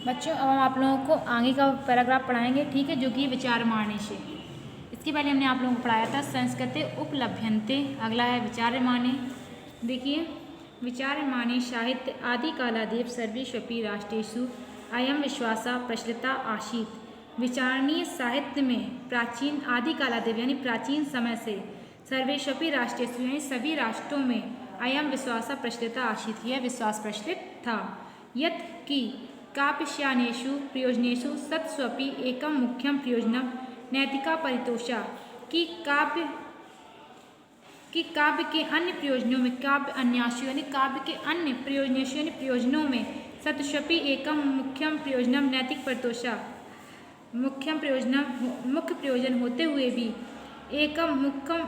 बच्चों अब हम आप लोगों को आगे का पैराग्राफ पढ़ाएंगे, ठीक है, जो कि विचार्यमाणे से। इसके पहले हमने आप लोगों को पढ़ाया था संस्कृते उपलभ्यन्ते, अगला है विचार्यमाणे। देखिए, विचार्यमाणे साहित्य आदि कालादेव सर्वेष्वपि राष्ट्रेषु अयम विश्वासा प्रचलिता आसीत्। विचारणीय साहित्य में प्राचीन आदि कालादेव यानी प्राचीन समय से सर्वेष्वपि राष्ट्रेषु यानी सभी राष्ट्रों में अयम विश्वासा प्रचलिता आसीत्, यह विश्वास प्रचलित था। यत् कि काव्यस्यानेषु प्रयोजनेषु सत्स्वपि एकं मुख्यं प्रयोजनं नैतिका परितोषा, कि काव्य के अन्य प्रयोजनों में काव्य अन्यासु यानी काव्य के अन्य प्रयोजनेषु यानी प्रयोजनों में सत्स्वपि एकम मुख्यम प्रयोजनम नैतिक परितोषा, मुख्य प्रयोजन होते हुए भी एक मुख्य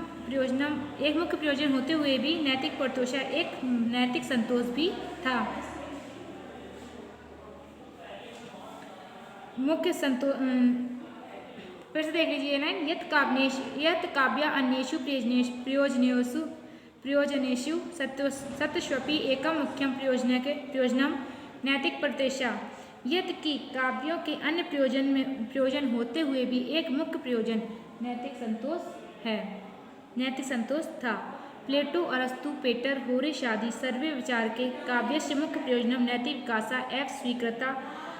प्रयोजन होते हुए भी नैतिक परितोषा एक नैतिक संतोष भी था। मुख्य संतोष फिर से देख लीजिए ना, यत् काव्य अन्येषु प्रयोजनेषु सत्स्वपि एकम मुख्यम प्रयोजनम नैतिक परितोषा, यत् कि काव्यों के अन्य प्रयोजन होते हुए भी एक मुख्य प्रयोजन नैतिक संतोष था। प्लेटो अरस्तु पेटर होरेस आदि सर्वे विचार के काव्यस्य मुख्य प्रयोजनम नैतिक विकासा एव स्वीकृता।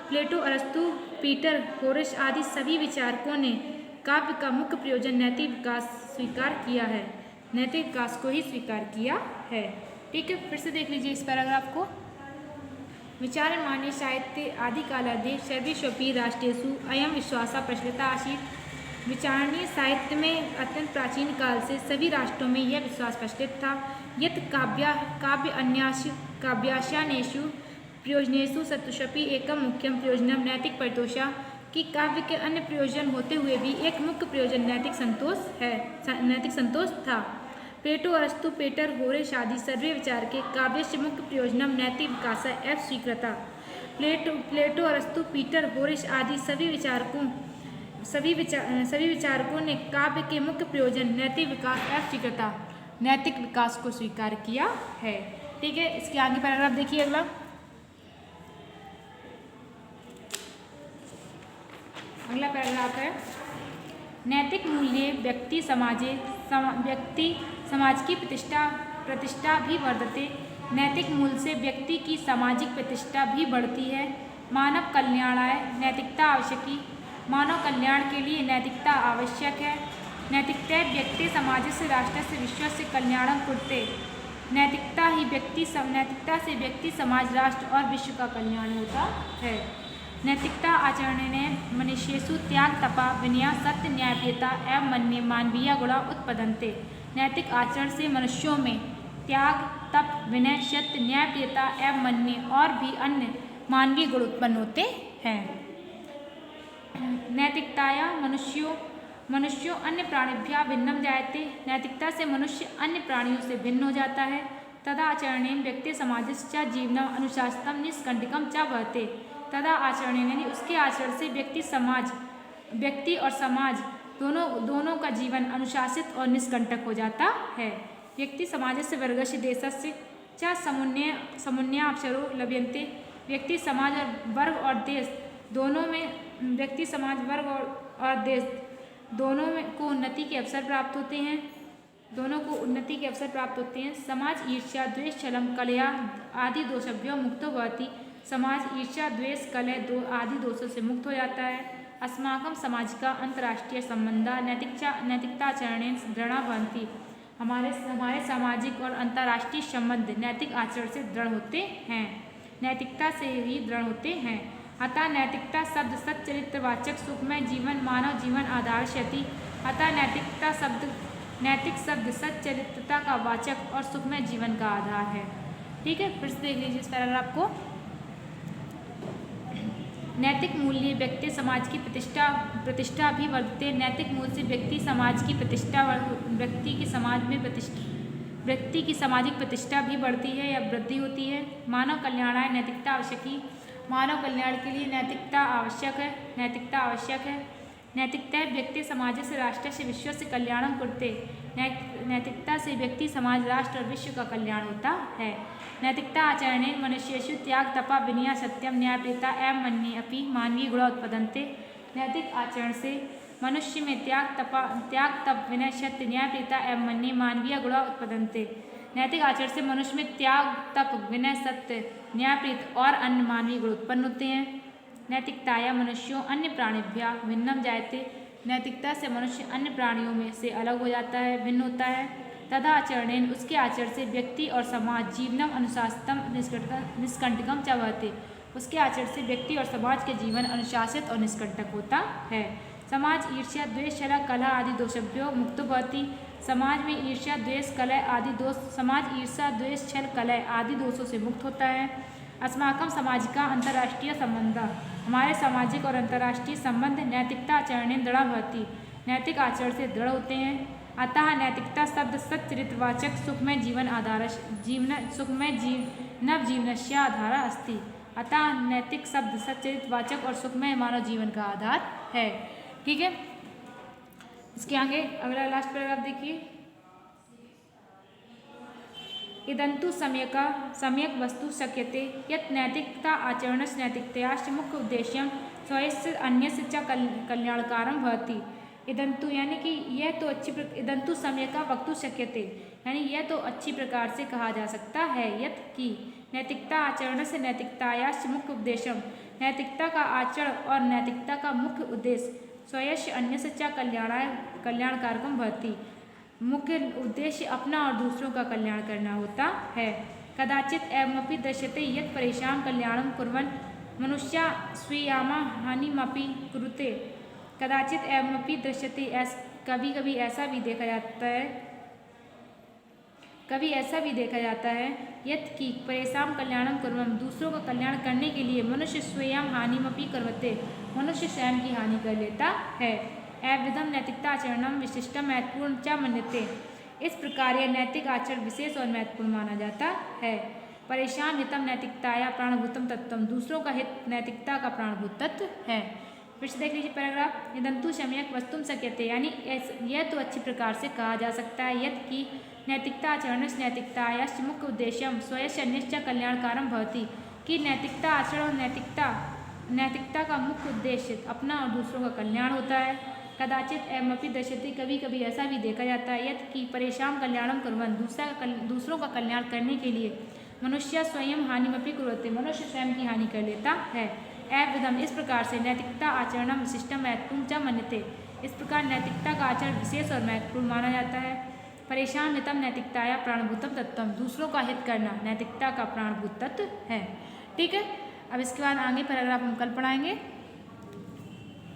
प्लेटो अरस्तु पीटर होरेस आदि सभी विचारकों ने काव्य का मुख्य प्रयोजन नैतिक विकास स्वीकार किया है, नैतिक विकास को ही स्वीकार किया है। ठीक है, फिर से देख लीजिए इस पैराग्राफ को। विचार्यमाणे साहित्य आदि कालादेव सर्वेष्वपि राष्ट्रेषु अयम विश्वासा प्रचलिता आसीत्। विचारणीय साहित्य में अत्यंत प्राचीन काल से सभी राष्ट्रों में यह विश्वास प्रचलित था। यत् काव्यास्यानेषु प्रयोजनेषु सत्स्वपि एकम मुख्यम प्रयोजनम नैतिक परितोषा, कि काव्य के अन्य प्रयोजन होते हुए भी एक मुख्य प्रयोजन नैतिक संतोष था। प्लेटो अरस्तु पेटर होरेस आदि सर्वे विचार के काव्यस्य मुख्य प्रयोजनम नैतिक विकासा एव स्वीकृता। प्लेटो अरस्तु पीटर होरेस आदि सभी विचारकों ने काव्य के मुख्य प्रयोजन नैतिक विकास एव स्वीकृता, नैतिक विकास को स्वीकार किया है। ठीक है, इसके आगे पैराग्राफ देखिए अगला। अगला पैराग्राफ है, नैतिक मूल्य व्यक्ति समाज की प्रतिष्ठा भी वर्धते। नैतिक मूल्य से व्यक्ति की सामाजिक प्रतिष्ठा भी बढ़ती है। मानव कल्याणाय नैतिकता आवश्यकी, मानव कल्याण के लिए नैतिकता आवश्यक है। नैतिकता व्यक्ति समाज से राष्ट्र से विश्व से कल्याणम कुरुते। नैतिकता से व्यक्ति समाज राष्ट्र और विश्व का कल्याण होता है। नैतिकता आचरणेन मनुष्येषु त्याग तपा विनय सत्य न्यायप्रियता एवं मानवीय गुणा उत्पद्यन्ते। नैतिक आचरण से मनुष्यों में त्याग तप विनय सत्य न्यायप्रियता एवं मान्य और भी अन्य मानवीय गुण उत्पन्न होते हैं। नैतिकताया मनुष्यों अन्य प्राणिभ्यः भिन्नं जायते। नैतिकता से मनुष्य अन्य प्राणियों से भिन्न हो जाता है। तदा आचरणेन व्यक्ति समाजस्य जीवनम अनुशासितं निष्कंटकं च भवते। तदा आचरणेन यानी उसके आचरण से व्यक्ति और समाज दोनों का जीवन अनुशासित और निष्कंटक हो जाता है। व्यक्ति समाजस्य वर्गस्य देशस्य च समुन्नयावसरो लभ्यन्ते। व्यक्ति समाज और वर्ग और देश दोनों में व्यक्ति समाज वर्ग और देश दोनों में को उन्नति के अवसर प्राप्त होते हैं। समाज ईर्ष्या द्वेष छलं कलह आदि दोषभ्यो मुक्तो भवति। समाज ईर्ष्या द्वेष कलह आदि दोषों से मुक्त हो जाता है। अस्माकं समाज का अंतर्राष्ट्रीय संबंधा नैतिकताचरणेन दृढ़ा भवन्ति। हमारे सामाजिक और अंतर्राष्ट्रीय संबंध नैतिक आचरण से दृढ़ होते हैं, नैतिकता से ही दृढ़ होते हैं। अतः नैतिकता शब्द सच्चरित्रवाचक सुखमय जीवन मानव जीवन आधारयति। अतः नैतिक शब्द सच्चरित्रता का वाचक और सुखमय जीवन का आधार है। ठीक है, फिर से देख लीजिए इस पैराग्राफ को। नैतिक मूल्य व्यक्ति समाज की प्रतिष्ठा भी वर्धते। नैतिक मूल्य से व्यक्ति की सामाजिक प्रतिष्ठा भी बढ़ती है या वृद्धि होती है। मानव कल्याणाय नैतिकता आवश्यकी, मानव कल्याण के लिए नैतिकता आवश्यक है। नैतिकता व्यक्ति समाज से राष्ट्र से विश्व से कल्याणम कुरुते। नैतिकता से व्यक्ति, समाज, राष्ट्र और विश्व का कल्याण होता है। नैतिकता आचरणेन मनुष्येषु त्याग तपा विनया सत्यम न्यायप्रियता एवं मन्ये अपि मानवीय गुणा उत्पद्यन्ते। नैतिक आचरण से मनुष्य में त्याग तप विनय सत्य न्यायप्रियता एवं मन्ये मानवीय गुणा उत्पद्यन्ते। नैतिक आचरण से मनुष्य में त्याग तप विनय सत्य न्यायप्रीत और अन्य मानवीय गुण उत्पन्न होते हैं। नैतिकताया मनुष्यों अन्य प्राणिभ्या भिन्नम जायते। नैतिकता से मनुष्य अन्य प्राणियों में से अलग हो जाता है, भिन्न होता है। तथा आचरणेन उसके आचरण से व्यक्ति और समाज जीवनम अनुशासितम निष्कंटकम च भवति। उसके आचरण से व्यक्ति और समाज के जीवन अनुशासित और निष्कंटक होता है। समाज ईर्ष्या द्वेष छल कलह आदि दोषभ्यो मुक्तो भवति। समाज में ईर्ष्या द्वेष कलह आदि दोष समाज ईर्ष्या द्वेष छल कलह आदि दोषों से मुक्त होता है। अस्माकं सामाजिका अंतर्राष्ट्रीय संबंध। हमारे सामाजिक और अंतर्राष्ट्रीय संबंध नैतिकता आचरणेन दृढ़ भवति। नैतिक आचरण से दृढ़ होते हैं। अतः नैतिकता शब्द सच्चरित्रवाचक सुखमय जीवन आधार सुखमय नव जीवनस्य आधार अस्ति। अतः नैतिक शब्द सच्चरित्रवाचक और सुखमय मानव जीवन का आधार है। ठीक है, इसके आगे अगला लास्ट पैराग्राफ देखिए। इदन्तु सम्यक् वस्तु शक्यते यत् नैतिकता आचरणस्य नैतिकतायाश्च मुख्य उद्देश्यं स्वस्य अन्यस्य च कल्याणकारं भवति। इदन्तु यानी कि यह तो इदन्तु सम्यक् वक्तुं शक्यते यानी यह तो अच्छी प्रकार से कहा जा सकता है यत् कि नैतिकता आचरणस्य नैतिकतायाश्च मुख्य उद्देश्यं नैतिकता का आचरण और नैतिकता का मुख्य उद्देश्य स्वस्य अन्यस्य च कल्याणकारकं भवति। मुख्य उद्देश्य अपना और दूसरों का कल्याण करना होता है। कदाचित एवमपि दृश्यते यत् परेषां कल्याणं कुर्वन् मनुष्या स्वीयामा हानिमपि कुरुते। कदाचित एवमपि दृश्यते कभी कभी ऐसा भी देखा जाता है यत् कि परेषां कल्याणं कुर्वन् दूसरों का कल्याण करने के लिए मनुष्य स्वयं हानिमपि कुर्वते मनुष्य स्वयं की हानि कर लेता है। एवं नैतिकता आचरणम विशिष्टम महत्वपूर्ण च मन्यते। इस प्रकार यह नैतिक आचरण विशेष और महत्वपूर्ण माना जाता है। परेशान हितम नैतिकताया प्राणभूतम तत्वम। दूसरों का हित नैतिकता का प्राणभूत तत्व है। फिर से देख लीजिए पैराग्राफ। इदन्तु सम्यक् वस्तुं शक्यते यानी यह तो अच्छी प्रकार से कहा जा सकता है यत् कि नैतिकता आचरणस्य नैतिकतायाश्च मुख्य उद्देश्यं स्वस्य अन्यस्य कल्याणकारं भवति कि नैतिकता आचरण और नैतिकता का मुख्य उद्देश्य अपना और दूसरों का कल्याण होता है। कदाचित एवमपि दृश्यते कभी कभी ऐसा भी देखा जाता है यत् कि परेषां कल्याणं कुर्वन् दूसरों का कल्याण करने के लिए मनुष्य स्वयं हानिमपि कुर्वते मनुष्य स्वयं की हानि कर लेता है। एवं इस प्रकार से नैतिकता आचरणम विशिष्टम महत्वपूर्ण च मन्यते। इस प्रकार नैतिकता का आचरण विशेष और महत्वपूर्ण माना जाता है। परेशान हितम नैतिकताया प्राणभूतम तत्वम। दूसरों का हित करना नैतिकता का प्राणभूत तत्व है। ठीक है, अब इसके बाद आगे पैराग्राफ हम कल पढ़ाएंगे।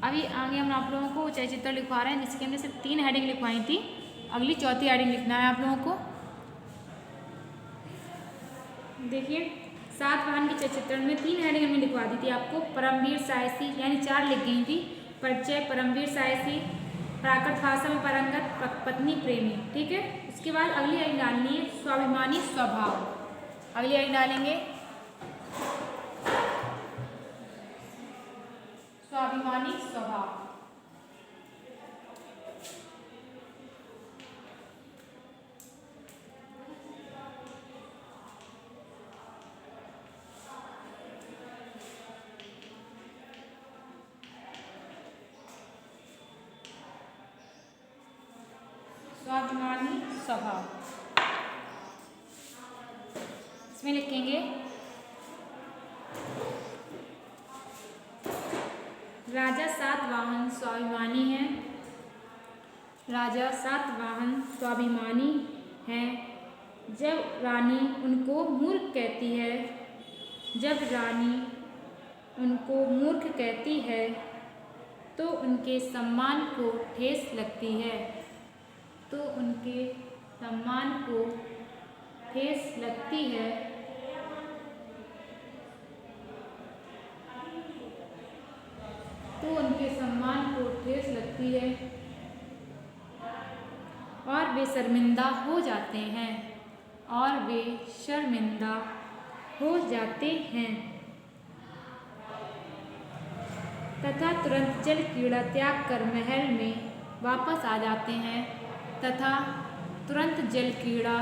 अभी आगे हम आप लोगों को चलचित्र लिखवा रहे हैं जिसके हमने सिर्फ 3 हेडिंग लिखवाई थी। अगली 4थी हेडिंग लिखना है आप लोगों को। देखिए, 7 वाहन के चलचित्रण में 3 हेडिंग हमने लिखवा दी थी आपको। परमवीर साहसी यानी 4 लिख गई थी। परिचय, परमवीर साहसी, प्राकृत भाषा में पारंगत, पत्नी प्रेमी। ठीक है, उसके बाद अगली हेडिंग डालनी है स्वाभिमानी स्वभाव। अगली हेडिंग डालेंगे स्वाभिमानी स्वभाव। स्वाभिमानी स्वभाव इसमें लिखेंगे राजा सातवाहन स्वाभिमानी हैं। राजा सातवाहन स्वाभिमानी हैं। जब रानी उनको मूर्ख कहती है तो उनके सम्मान को ठेस लगती है। तो उनके सम्मान को ठेस लगती है। और वे शर्मिंदा हो जाते हैं तथा तुरंत जल क्रीड़ा त्याग कर महल में वापस आ जाते हैं तथा तुरंत जल क्रीड़ा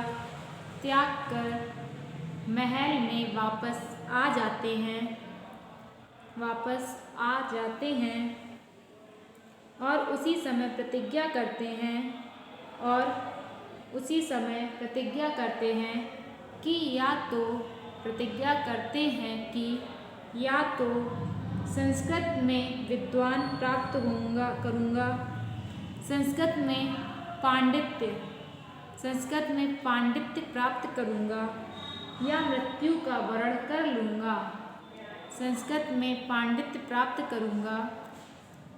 त्याग कर महल में वापस आ जाते हैं और उसी समय प्रतिज्ञा करते हैं कि या तो संस्कृत में विद्वान प्राप्त करूँगा, संस्कृत में पांडित्य प्राप्त करूँगा या मृत्यु का वरण कर लूँगा। संस्कृत में पांडित्य प्राप्त करूँगा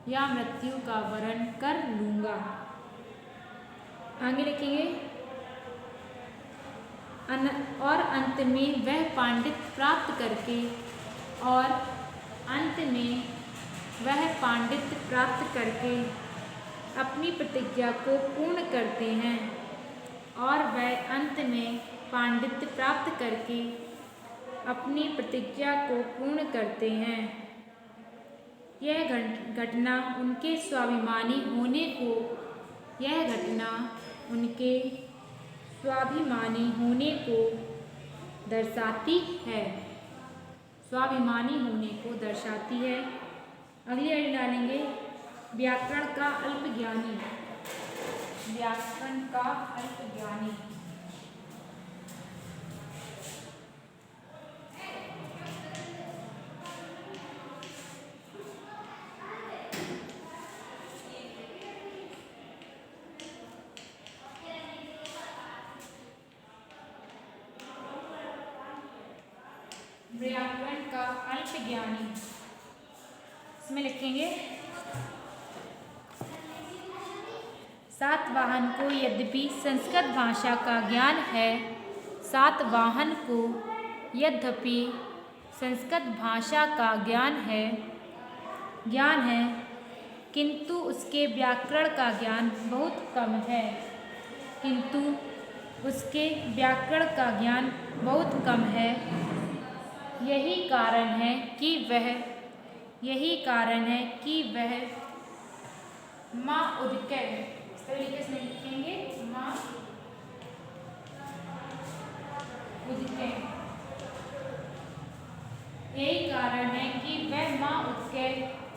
या मृत्यु का वरण कर लूँगा। आगे लिखेंगे और अंत में वह पांडित्य प्राप्त करके अपनी प्रतिज्ञा को पूर्ण करते हैं यह घटना उनके स्वाभिमानी होने को दर्शाती है। अगली लाइन डालेंगे व्याकरण का अल्पज्ञानी। इसमें लिखेंगे सातवाहन को यद्यपि संस्कृत भाषा का ज्ञान है, किंतु उसके व्याकरण का ज्ञान बहुत कम है। यही कारण है कि वह माँ उदकै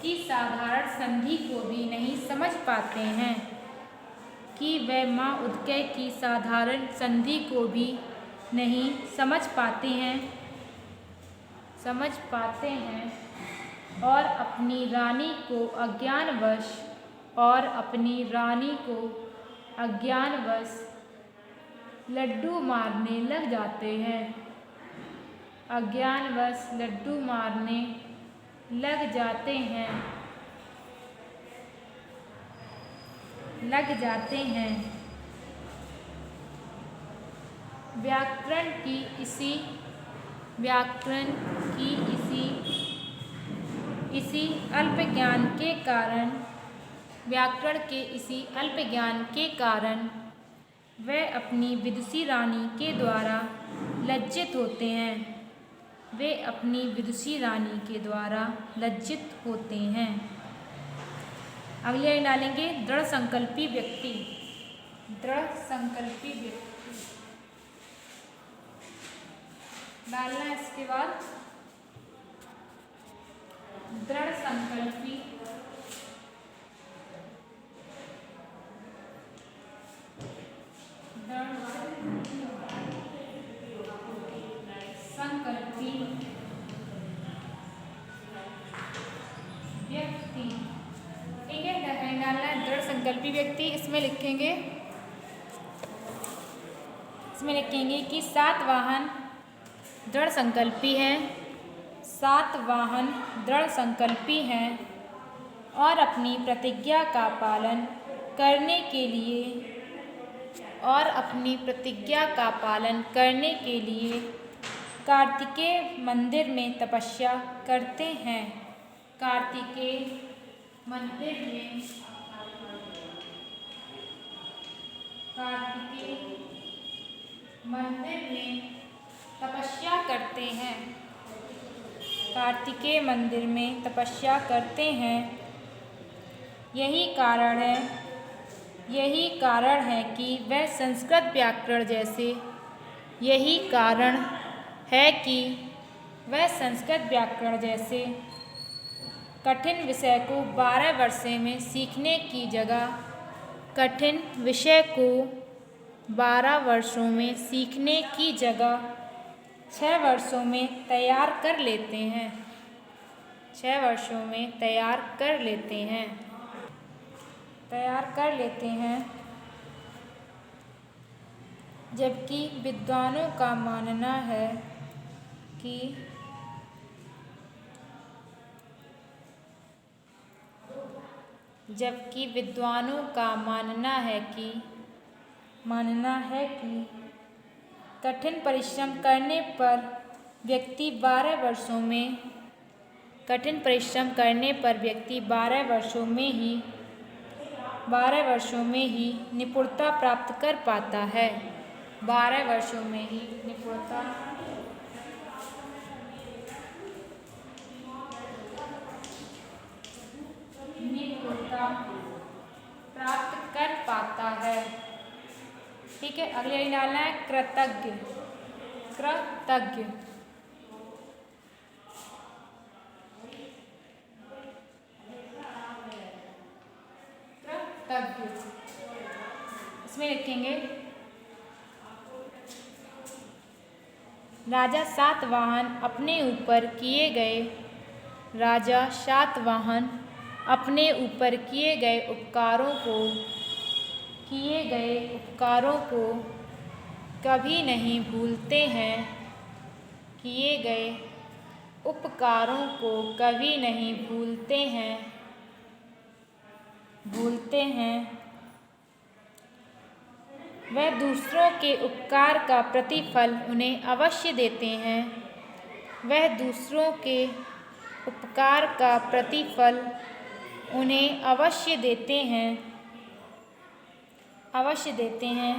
की साधारण संधि को भी नहीं समझ पाते हैं और अपनी रानी को अज्ञानवश लड्डू मारने लग जाते हैं। व्याकरण की इसी अल्प ज्ञान के कारण वह अपनी विदुषी रानी के द्वारा लज्जित होते हैं। अगली लाइन डालेंगे दृढ़ संकल्पी व्यक्ति। डालना है इसके बाद दृढ़ संकल्पी व्यक्ति। ठीक है, डालना है दृढ़ संकल्पी व्यक्ति। इसमें लिखेंगे कि सातवाहन दृढ़ संकल्पी हैं और अपनी प्रतिज्ञा का पालन करने के लिए कार्तिकेय मंदिर में तपस्या करते हैं। कार्तिकेय मंदिर में तपस्या करते हैं। यही कारण है यही कारण है कि वह संस्कृत व्याकरण जैसे यही कारण है कि वह संस्कृत व्याकरण जैसे कठिन विषय को 12 वर्षों में सीखने की जगह कठिन विषय को 12 वर्षों में सीखने की जगह 6 वर्षों में तैयार कर लेते हैं। 6 वर्षों में तैयार कर लेते हैं। जबकि विद्वानों का मानना है कि कठिन परिश्रम करने पर व्यक्ति 12 वर्षों में ही निपुणता प्राप्त कर पाता है। 12 वर्षों में ही निपुणता प्राप्त कर पाता है। ठीक है, अगले लाइन डालना है कृतज्ञ। इसमें लिखेंगे राजा सातवाहन अपने ऊपर किए गए उपकारों को कभी नहीं भूलते हैं। वह दूसरों के उपकार का प्रतिफल उन्हें अवश्य देते हैं।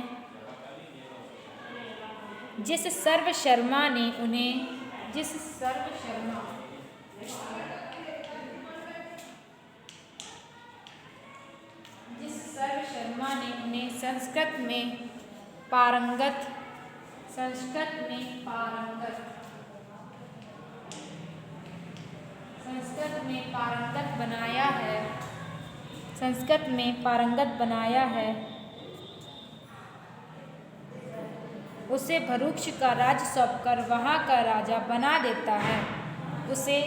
जिस सर्व शर्मा ने उन्हें संस्कृत में पारंगत बनाया है, उसे भरूच का राज्य सौंपकर वहाँ का राजा बना देता है। उसे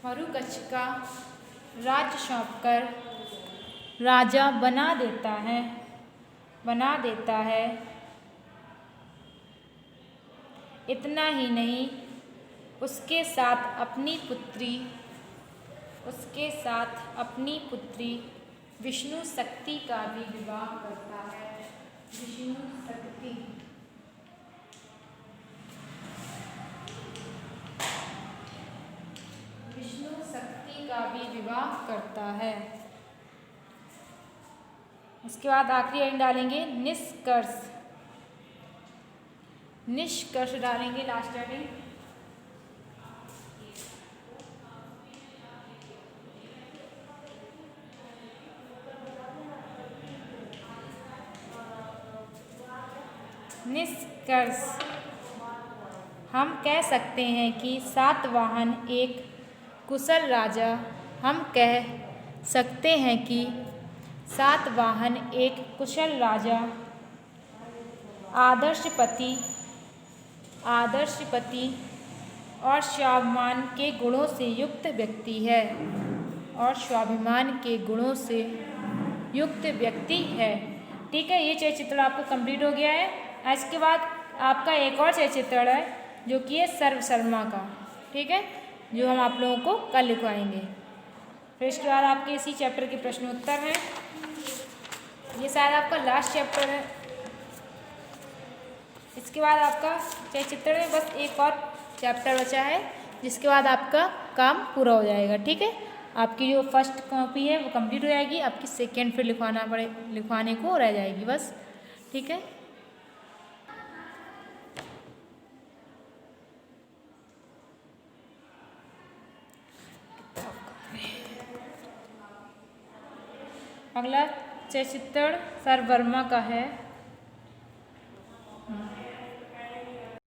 भरूकच्छ का राज्य सौंपकर राजा बना देता है। इतना ही नहीं, उसके साथ अपनी पुत्री विष्णु शक्ति का भी विवाह करता है। उसके बाद आखिरी लाइन डालेंगे निष्कर्ष डालेंगे लास्ट लाइन। निष्कर्ष, हम कह सकते हैं कि सातवाहन एक कुशल राजा आदर्श पति और स्वाभिमान के गुणों से युक्त व्यक्ति है। ठीक है, ये चयचित्र आपका कंप्लीट हो गया है। इसके बाद आपका एक और चयचित्र है जो कि है सर्व शर्मा का। ठीक है, जो हम आप लोगों को कल लिखवाएंगे। फिर इसके बाद आपके इसी चैप्टर के प्रश्न उत्तर हैं। ये शायद आपका लास्ट चैप्टर है। इसके बाद आपका चयचित्र में बस एक और चैप्टर बचा है, जिसके बाद आपका काम पूरा हो जाएगा। ठीक है, आपकी जो फर्स्ट कॉपी है वो कंप्लीट हो जाएगी, आपकी सेकेंड फिर लिखवाने को रह जाएगी बस। ठीक है। अगला चलचित्र सर वर्मा का है।